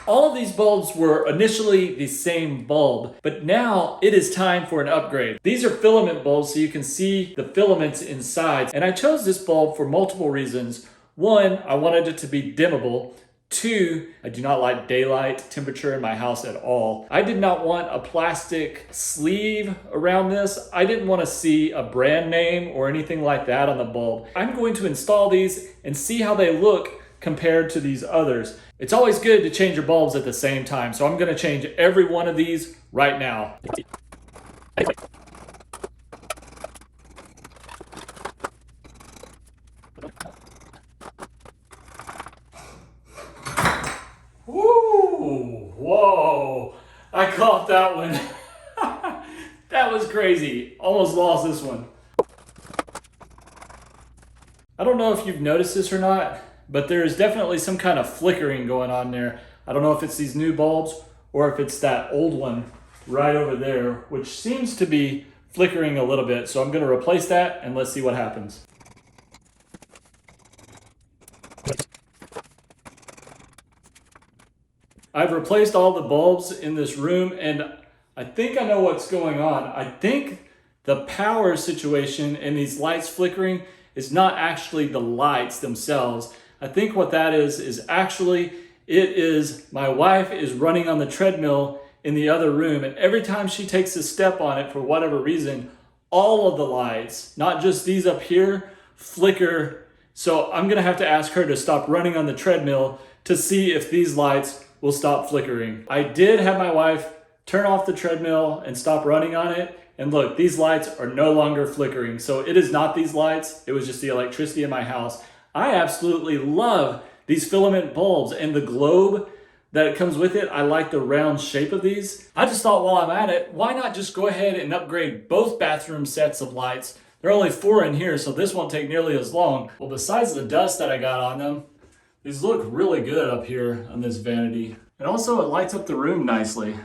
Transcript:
All of these bulbs were initially the same bulb, but now it is time for an upgrade. These are filament bulbs, so you can see the filaments inside. And I chose this bulb for multiple reasons. One, I wanted it to be dimmable. Two, I do not like daylight temperature in my house at all. I did not want a plastic sleeve around this. I didn't want to see a brand name or anything like that on the bulb. I'm going to install these and see how they look compared to these others. It's always good to change your bulbs at the same time, so I'm going to change every one of these right now. Woo! Whoa! I caught that one. That was crazy. Almost lost this one. I don't know if you've noticed this or not, but there is definitely some kind of flickering going on there. I don't know if it's these new bulbs or if it's that old one right over there, which seems to be flickering a little bit. So I'm going to replace that and let's see what happens. I've replaced all the bulbs in this room and I think I know what's going on. I think the power situation in these lights flickering is not actually the lights themselves. I think what that is actually, it is my wife is running on the treadmill in the other room, and every time she takes a step on it for whatever reason, all of the lights, not just these up here, flicker. So I'm gonna have to ask her to stop running on the treadmill to see if these lights will stop flickering. I did have my wife turn off the treadmill and stop running on it. And look, these lights are no longer flickering. So it is not these lights. It was just the electricity in my house. I absolutely love these filament bulbs and the globe that it comes with it. I like the round shape of these. I just thought while I'm at it, why not just go ahead and upgrade both bathroom sets of lights? There are only 4 in here, so this won't take nearly as long. Well, besides the dust that I got on them, these look really good up here on this vanity. And also it lights up the room nicely.